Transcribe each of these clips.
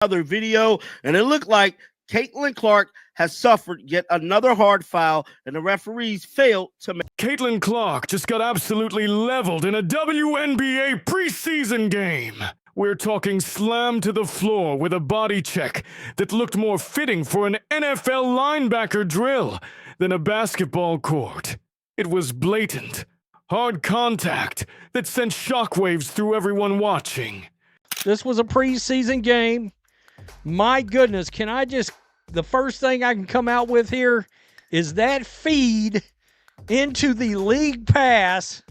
another video, and it looked like Caitlin Clark has suffered yet another hard foul, and the referees failed to make. Caitlin Clark just got absolutely leveled in a WNBA preseason game. We're talking slam to the floor with a body check that looked more fitting for an NFL linebacker drill than a basketball court. It was blatant, hard contact that sent shockwaves through everyone watching. This was a preseason game. My goodness, the first thing I can come out with here is that feed into the league pass.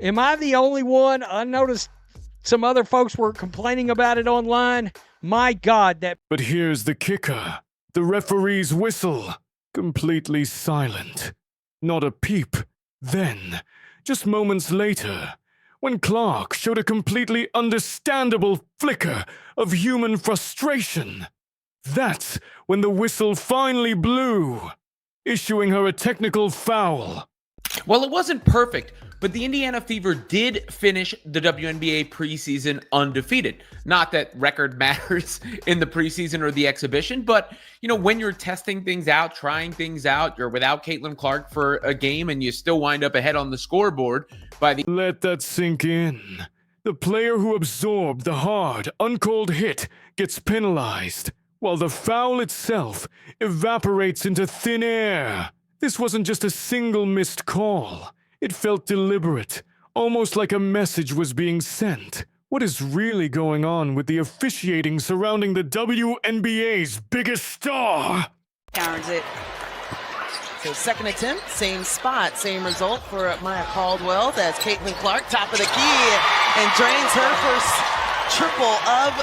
Am I the only one? I noticed some other folks were complaining about it online. My God, that... But here's the kicker. The referee's whistle. Completely silent. Not a peep. Then, just moments later, when Clark showed a completely understandable flicker of human frustration, that's when the whistle finally blew, issuing her a technical foul. Well, it wasn't perfect, but the Indiana Fever did finish the WNBA preseason undefeated. Not that record matters in the preseason or the exhibition, but, when you're testing things out, trying things out, you're without Caitlin Clark for a game and you still wind up ahead on the scoreboard by the... Let that sink in. The player who absorbed the hard, uncalled hit gets penalized, while the foul itself evaporates into thin air. This wasn't just a single missed call. It felt deliberate, almost like a message was being sent. What is really going on with the officiating surrounding the WNBA's biggest star? Counters it. So second attempt, same spot, same result for Maya Caldwell. That's Caitlin Clark, top of the key, and drains her first triple of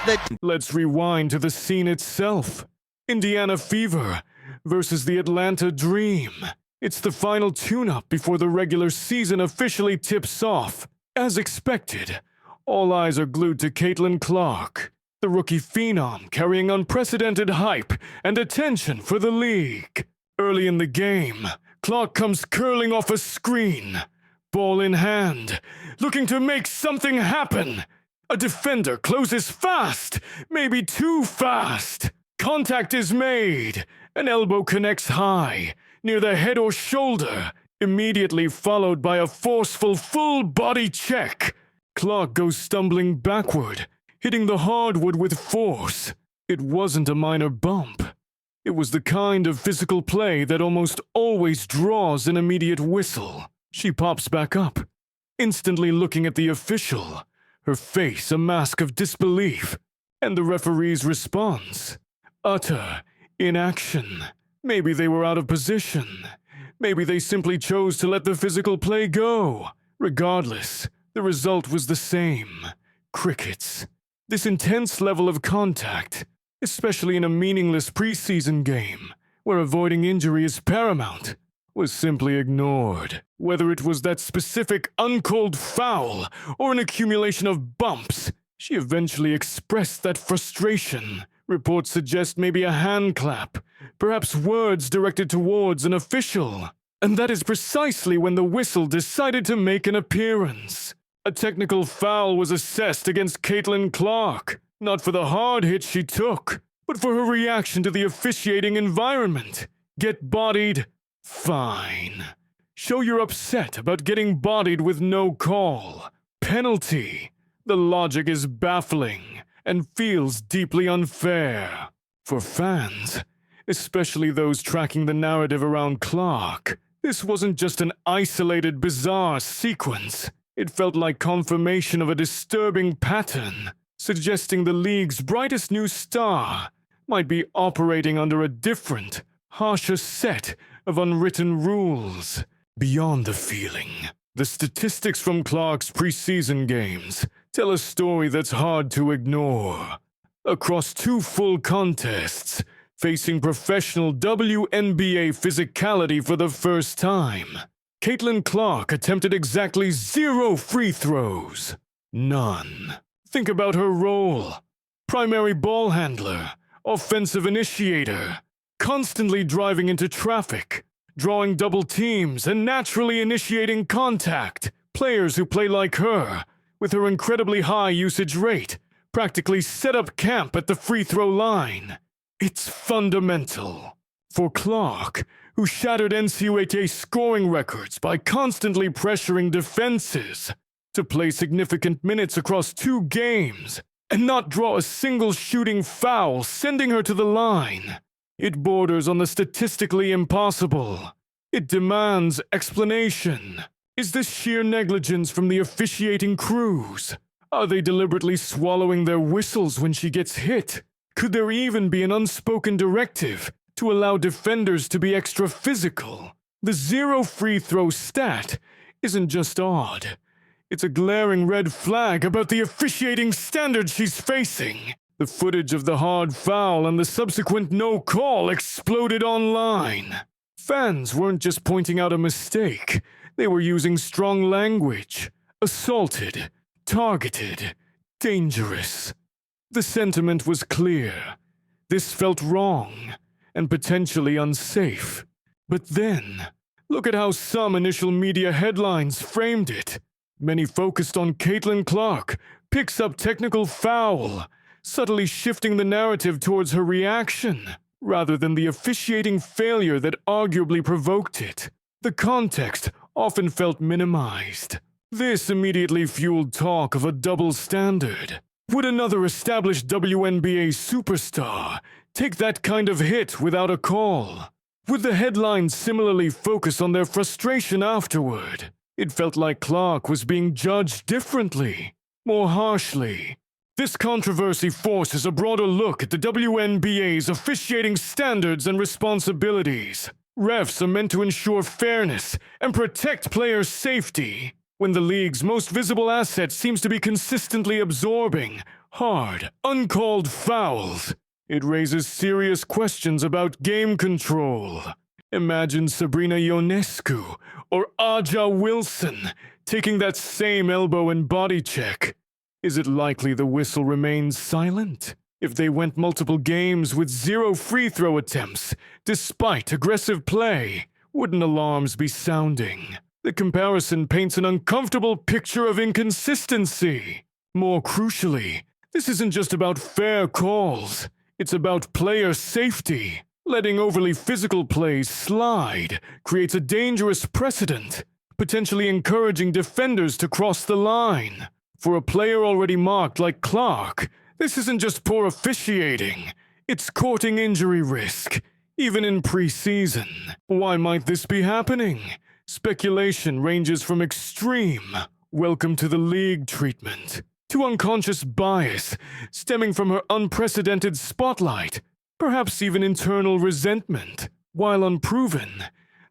the... Let's rewind to the scene itself. Indiana Fever versus the Atlanta Dream. It's the final tune-up before the regular season officially tips off. As expected, all eyes are glued to Caitlin Clark, the rookie phenom carrying unprecedented hype and attention for the league. Early in the game, Clark comes curling off a screen, ball in hand, looking to make something happen. A defender closes fast, maybe too fast. Contact is made. An elbow connects high, near the head or shoulder, immediately followed by a forceful full-body check. Clark goes stumbling backward, hitting the hardwood with force. It wasn't a minor bump. It was the kind of physical play that almost always draws an immediate whistle. She pops back up, instantly looking at the official, her face a mask of disbelief, and the referee's response. Utter inaction. Maybe they were out of position. Maybe they simply chose to let the physical play go. Regardless, the result was the same. Crickets. This intense level of contact, especially in a meaningless preseason game, where avoiding injury is paramount, was simply ignored. Whether it was that specific uncalled foul or an accumulation of bumps, she eventually expressed that frustration. Reports suggest maybe a hand clap, perhaps words directed towards an official. And that is precisely when the whistle decided to make an appearance. A technical foul was assessed against Caitlin Clark, not for the hard hit she took, but for her reaction to the officiating environment. Get bodied? Fine. Show you're upset about getting bodied with no call. Penalty. The logic is baffling and feels deeply unfair. For fans, especially those tracking the narrative around Clark, this wasn't just an isolated, bizarre sequence. It felt like confirmation of a disturbing pattern, suggesting the league's brightest new star might be operating under a different, harsher set of unwritten rules. Beyond the feeling, the statistics from Clark's preseason games tell a story that's hard to ignore. Across 2 full contests, facing professional WNBA physicality for the first time, Caitlin Clark attempted exactly 0 free throws. None. Think about her role. Primary ball handler, offensive initiator, constantly driving into traffic, drawing double teams and naturally initiating contact. Players who play like her, with her incredibly high usage rate, practically set up camp at the free throw line. It's fundamental. For Clark, who shattered NCAA scoring records by constantly pressuring defenses, to play significant minutes across 2 games and not draw a single shooting foul, sending her to the line. It borders on the statistically impossible. It demands explanation. Is this sheer negligence from the officiating crews? Are they deliberately swallowing their whistles when she gets hit? Could there even be an unspoken directive to allow defenders to be extra physical? The 0 free throw stat isn't just odd. It's a glaring red flag about the officiating standards she's facing. The footage of the hard foul and the subsequent no call exploded online. Fans weren't just pointing out a mistake. They were using strong language. Assaulted, targeted, dangerous. The sentiment was clear. This felt wrong and potentially unsafe. But then, look at how some initial media headlines framed it. Many focused on Caitlin Clark picks up technical foul, subtly shifting the narrative towards her reaction, rather than the officiating failure that arguably provoked it. The context often felt minimized. This immediately fueled talk of a double standard. Would another established WNBA superstar take that kind of hit without a call? Would the headlines similarly focus on their frustration afterward? It felt like Clark was being judged differently, more harshly. This controversy forces a broader look at the WNBA's officiating standards and responsibilities. Refs are meant to ensure fairness and protect players' safety. When the league's most visible asset seems to be consistently absorbing hard, uncalled fouls, it raises serious questions about game control. Imagine Sabrina Ionescu or Aja Wilson taking that same elbow and body check. Is it likely the whistle remains silent? If they went multiple games with 0 free throw attempts, despite aggressive play, wouldn't alarms be sounding? The comparison paints an uncomfortable picture of inconsistency. More crucially, this isn't just about fair calls. It's about player safety. Letting overly physical plays slide creates a dangerous precedent, potentially encouraging defenders to cross the line. For a player already marked like Clark, this isn't just poor officiating. It's courting injury risk, even in preseason. Why might this be happening? Speculation ranges from extreme, welcome to the league treatment, to unconscious bias stemming from her unprecedented spotlight, perhaps even internal resentment. While unproven,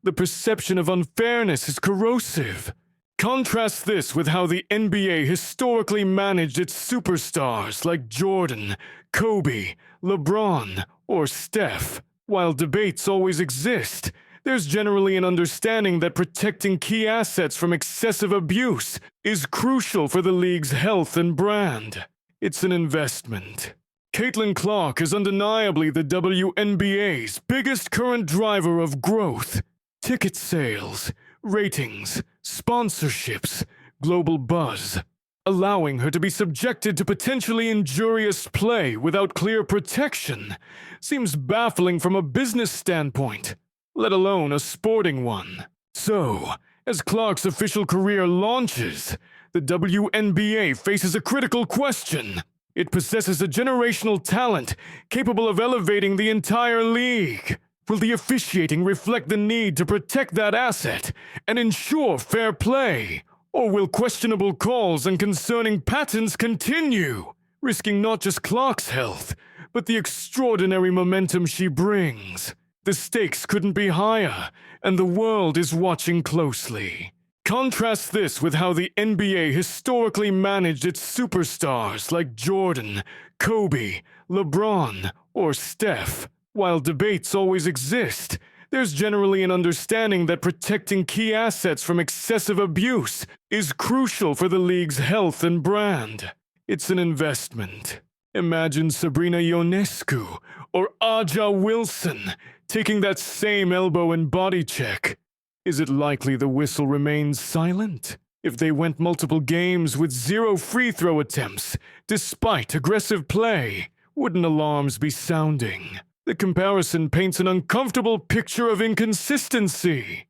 the perception of unfairness is corrosive. Contrast this with how the NBA historically managed its superstars like Jordan, Kobe, LeBron, or Steph. While debates always exist, there's generally an understanding that protecting key assets from excessive abuse is crucial for the league's health and brand. It's an investment. Caitlin Clark is undeniably the WNBA's biggest current driver of growth. Ticket sales, ratings, sponsorships, global buzz. Allowing her to be subjected to potentially injurious play without clear protection seems baffling from a business standpoint, let alone a sporting one. So, as Clark's official career launches, the WNBA faces a critical question. It possesses a generational talent capable of elevating the entire league. Will the officiating reflect the need to protect that asset and ensure fair play? Or will questionable calls and concerning patterns continue, risking not just Clark's health, but the extraordinary momentum she brings? The stakes couldn't be higher, and the world is watching closely. Contrast this with how the NBA historically managed its superstars like Jordan, Kobe, LeBron, or Steph. While debates always exist, there's generally an understanding that protecting key assets from excessive abuse is crucial for the league's health and brand. It's an investment. Imagine Sabrina Ionescu or Aja Wilson taking that same elbow and body check. Is it likely the whistle remains silent? If they went multiple games with 0 free throw attempts, despite aggressive play, wouldn't alarms be sounding? The comparison paints an uncomfortable picture of inconsistency.